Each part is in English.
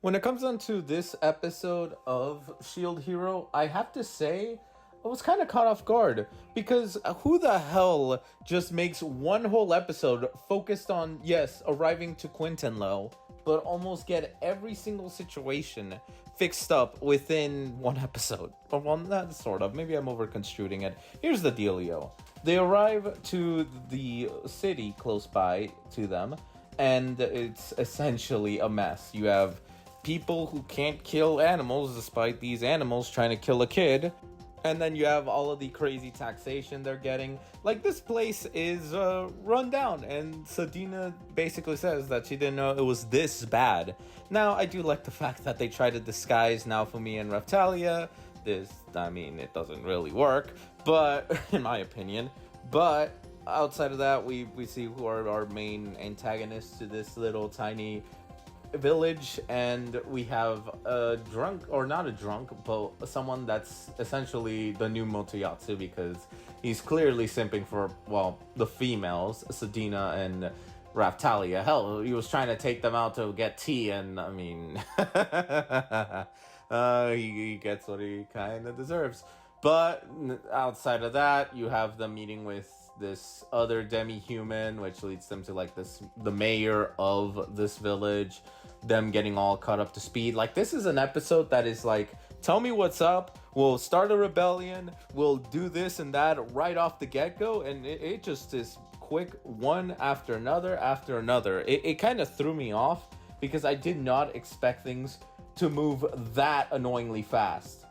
When it comes down to this episode of Shield Hero, I have to say I was kind of caught off guard because who the hell just makes one whole episode focused on, yes, arriving to Quintenlo, but almost get every single situation fixed up within one episode? Well, not sort of. Maybe I'm over-construing it. Here's the dealio. They arrive to the city close by to them, and it's essentially a mess. You have people who can't kill animals despite these animals trying to kill a kid. And then you have all of the crazy taxation they're getting. Like, this place is run down, and Sadina basically says that she didn't know it was this bad. Now, I do like the fact that they try to disguise Naofumi and Raphtalia. It doesn't really work, but in my opinion. But outside of that, we see who are our main antagonists to this little tiny village, and we have a drunk, or not a drunk, but someone that's essentially the new Motoyatsu, because he's clearly simping for, well, the females, Sadina and Raphtalia. Hell, he was trying to take them out to get tea, and I mean, he gets what he kind of deserves. But outside of that, you have them meeting with this other demi-human, which leads them to like the mayor of this village, them getting all caught up to speed. Like, this is an episode that is like, tell me what's up, we'll start a rebellion, we'll do this and that right off the get-go, and it just is quick, one after another. It kind of threw me off because I did not expect things to move that annoyingly fast.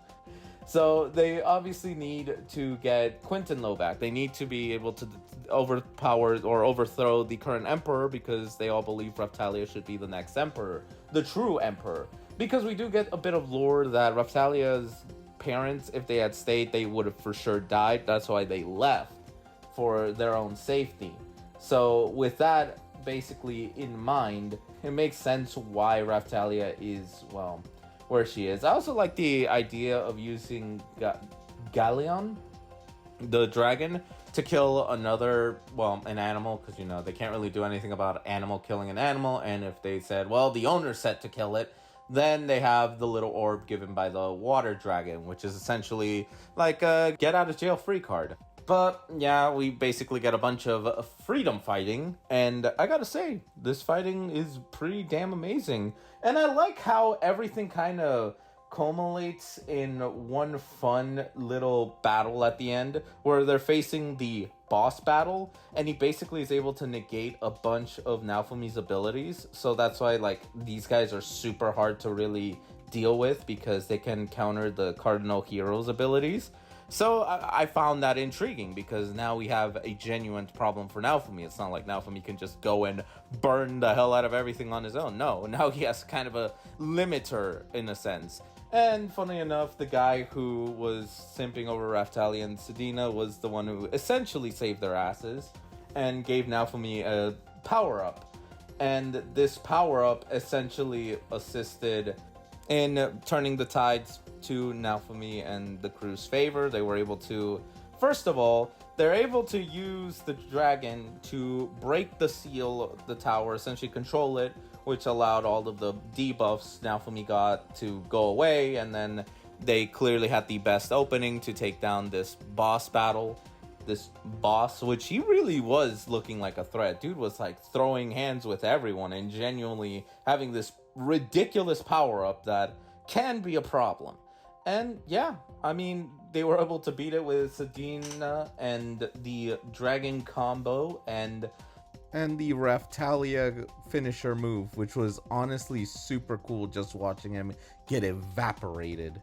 So they obviously need to get Quintenlo back. They need to be able to overpower or overthrow the current emperor, because they all believe Raphtalia should be the next emperor, the true emperor. Because we do get a bit of lore that Raphtalia's parents, if they had stayed, they would have for sure died. That's why they left, for their own safety. So with that basically in mind, it makes sense why Raphtalia is, well, where she is. I also like the idea of using Galleon, the dragon, to kill another, well, an animal, because, you know, they can't really do anything about animal killing an animal, and if they said, well, the owner's set to kill it, then they have the little orb given by the water dragon, which is essentially like a get-out-of-jail-free card. But, yeah, we basically get a bunch of freedom fighting, and I gotta say, this fighting is pretty damn amazing. And I like how everything kind of culminates in one fun little battle at the end, where they're facing the boss battle, and he basically is able to negate a bunch of Naofumi's abilities. So that's why, like, these guys are super hard to really deal with, because they can counter the Cardinal Hero's abilities. So I found that intriguing, because now we have a genuine problem for Naofumi. It's not like Naofumi can just go and burn the hell out of everything on his own. No, now he has kind of a limiter in a sense. And funny enough, the guy who was simping over Raphtalia and Sadina was the one who essentially saved their asses and gave Naofumi a power-up. And this power-up essentially assisted in turning the tides to Naofumi and the crew's favor. They were able to, first of all, they're able to use the dragon to break the seal of the tower, essentially control it, which allowed all of the debuffs Naofumi got to go away, and then they clearly had the best opening to take down this boss battle. This boss, which he really was looking like a threat. Dude was like throwing hands with everyone and genuinely having this ridiculous power-up that can be a problem. And yeah, I mean, they were able to beat it with Sadina and the dragon combo and the Raphtalia finisher move, which was honestly super cool just watching him get evaporated.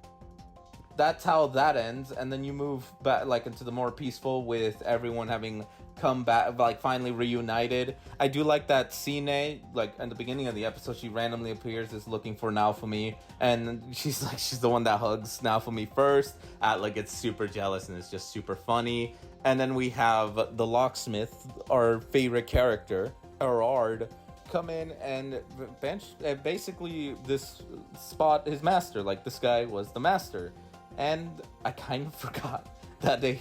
That's how that ends, and then you move back like into the more peaceful, with everyone having come back, like finally reunited. I do like that Sine, like in the beginning of the episode, she randomly appears as looking for Naofumi, and she's the one that hugs Naofumi first. Atla gets super jealous, and it's just super funny. And then we have the locksmith, our favorite character, Erard, come in and basically this spot his master. Like, this guy was the master. And I kind of forgot that they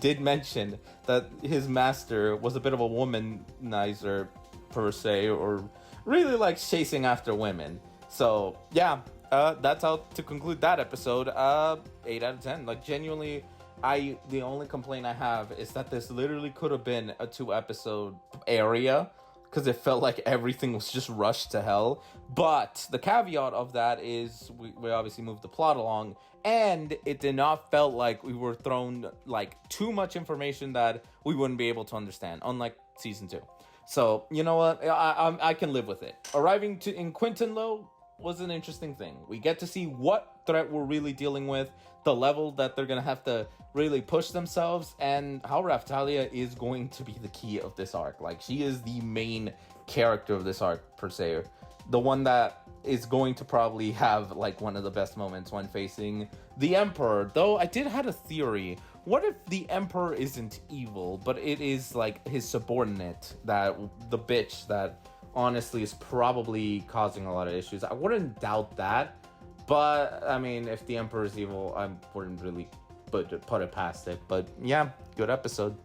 did mention that his master was a bit of a womanizer, per se, or really likes chasing after women. So yeah, that's how to conclude that episode. 8 out of 10. Like genuinely, the only complaint I have is that this literally could have been a 2 episode area because it felt like everything was just rushed to hell. But the caveat of that is we obviously moved the plot along, and it did not felt like we were thrown like too much information that we wouldn't be able to understand, unlike season 2. So you know what, I can live with it. Arriving in Quintonlo was an interesting thing. We get to see what threat we're really dealing with, the level that they're gonna have to really push themselves, and how Raphtalia is going to be the key of this arc. Like, she is the main character of this arc per se, the one that is going to probably have like one of the best moments when facing the Emperor. Though I did have a theory: what if the Emperor isn't evil, but it is like his subordinate, that the bitch that honestly is probably causing a lot of issues? I wouldn't doubt that, but I mean, if the Emperor is evil, I wouldn't really put it past it. But yeah, good episode.